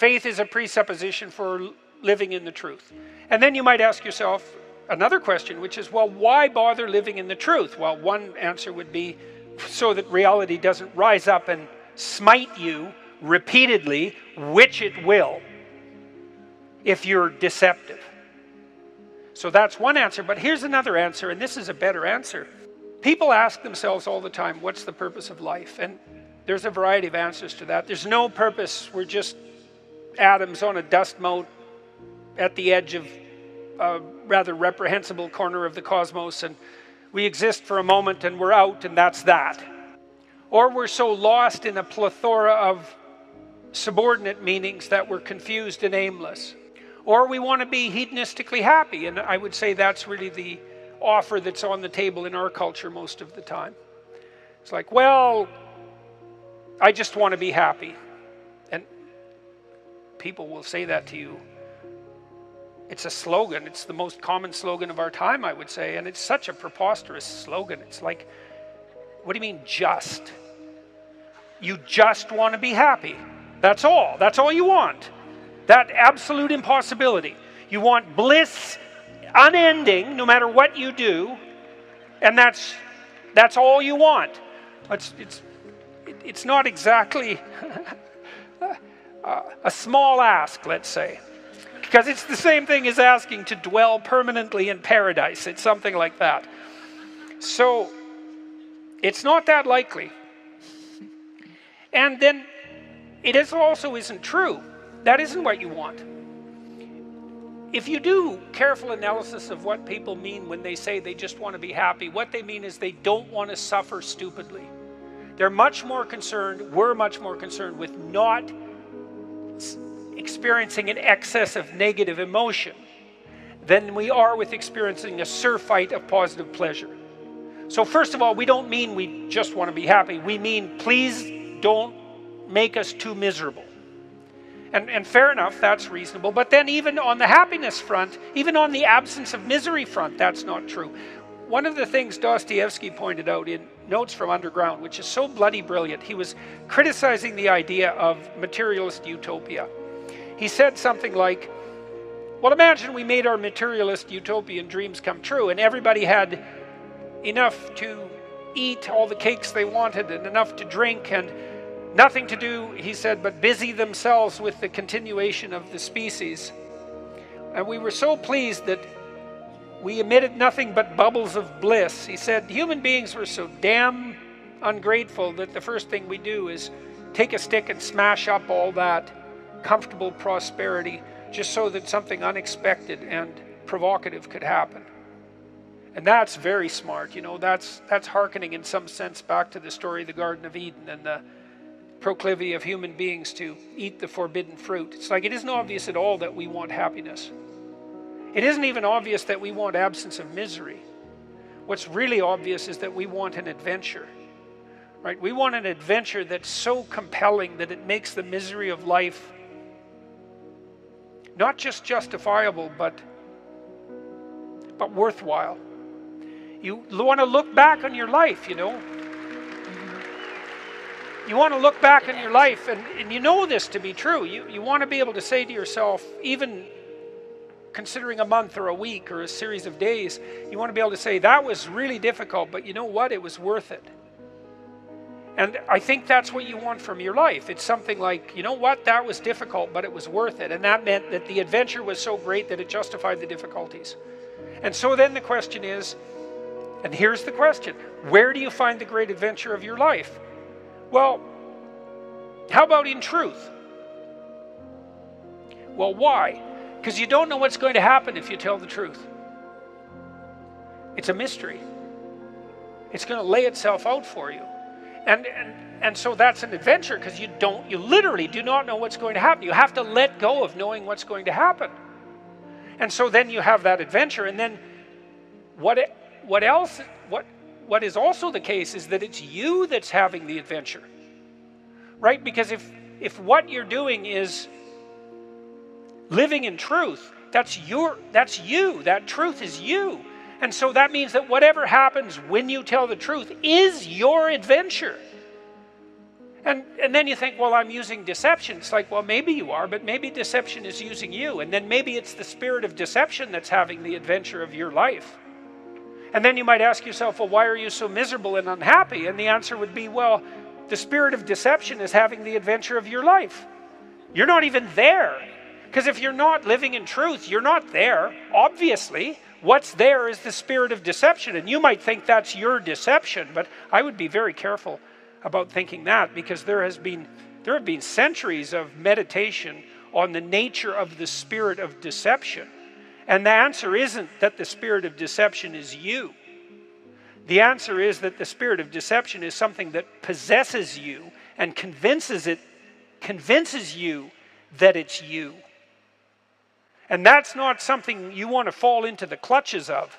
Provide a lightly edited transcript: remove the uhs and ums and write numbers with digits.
Faith is a presupposition for living in the truth. And then you might ask yourself another question, which is, well, why bother living in the truth? Well, one answer would be so that reality doesn't rise up and smite you repeatedly, which it will, if you're deceptive. So that's one answer, but here's another answer, and this is a better answer. People ask themselves all the time, what's the purpose of life? And there's a variety of answers to that. There's no purpose. We're just atoms on a dust mote at the edge of a rather reprehensible corner of the cosmos, and we exist for a moment and we're out, and that's that. Or we're so lost in a plethora of subordinate meanings that we're confused and aimless. Or we want to be hedonistically happy, and I would say that's really the offer that's on the table in our culture most of the time. It's like, well, I just want to be happy. And people will say that to you. It's a slogan. It's the most common slogan of our time, I would say, and it's such a preposterous slogan. It's like, what do you mean just? You just want to be happy. That's all. That's all you want. That absolute impossibility. You want bliss unending no matter what you do, and that's all you want. It's not exactly a small ask, let's say, because it's the same thing as asking to dwell permanently in paradise. It's something like that. So it's not that likely. And then it also isn't true. That isn't what you want. If you do careful analysis of what people mean when they say they just want to be happy, what they mean is they don't want to suffer stupidly. We're much more concerned with not experiencing an excess of negative emotion than we are with experiencing a surfeit of positive pleasure. So first of all, we don't mean we just want to be happy. We mean, please don't make us too miserable. And fair enough, that's reasonable. But then even on the happiness front, even on the absence of misery front, that's not true. One of the things Dostoevsky pointed out in Notes from Underground, which is so bloody brilliant, he was criticizing the idea of materialist utopia. He said something like, well, imagine we made our materialist utopian dreams come true, and everybody had enough to eat all the cakes they wanted and enough to drink and nothing to do, he said, but busy themselves with the continuation of the species. And we were so pleased that we emitted nothing but bubbles of bliss. He said, human beings were so damn ungrateful that the first thing we do is take a stick and smash up all that comfortable prosperity just so that something unexpected and provocative could happen. And that's very smart. You know, that's hearkening in some sense back to the story of the Garden of Eden and the proclivity of human beings to eat the forbidden fruit. It's like it isn't obvious at all that we want happiness. It isn't even obvious that we want absence of misery. What's really obvious is that we want an adventure, right? We want an adventure that's so compelling that it makes the misery of life not just justifiable, but worthwhile. You want to look back on your life, you know. You want to look back on your life, and you know this to be true. You want to be able to say to yourself, even considering a month or a week or a series of days, you want to be able to say, that was really difficult, but you know what? It was worth it. And I think that's what you want from your life. It's something like, you know what? That was difficult, but it was worth it. And that meant that the adventure was so great that it justified the difficulties. And so then the question is, and here's the question, where do you find the great adventure of your life? Well, how about in truth? Well, why? Because you don't know what's going to happen if you tell the truth. It's a mystery. It's going to lay itself out for you. And so that's an adventure, because you literally do not know what's going to happen. You have to let go of knowing what's going to happen. And so then you have that adventure, and then what is also the case is that it's you that's having the adventure. Right? Because if what you're doing is living in truth, that's you. That truth is you. And so that means that whatever happens when you tell the truth is your adventure. And then you think, well, I'm using deception. It's like, well, maybe you are, but maybe deception is using you. And then maybe it's the spirit of deception that's having the adventure of your life. And then you might ask yourself, well, why are you so miserable and unhappy? And the answer would be, well, the spirit of deception is having the adventure of your life. You're not even there. Because if you're not living in truth, you're not there. Obviously, what's there is the spirit of deception. And you might think that's your deception, but I would be very careful about thinking that, because there have been centuries of meditation on the nature of the spirit of deception. And the answer isn't that the spirit of deception is you. The answer is that the spirit of deception is something that possesses you and convinces you that it's you. And that's not something you want to fall into the clutches of.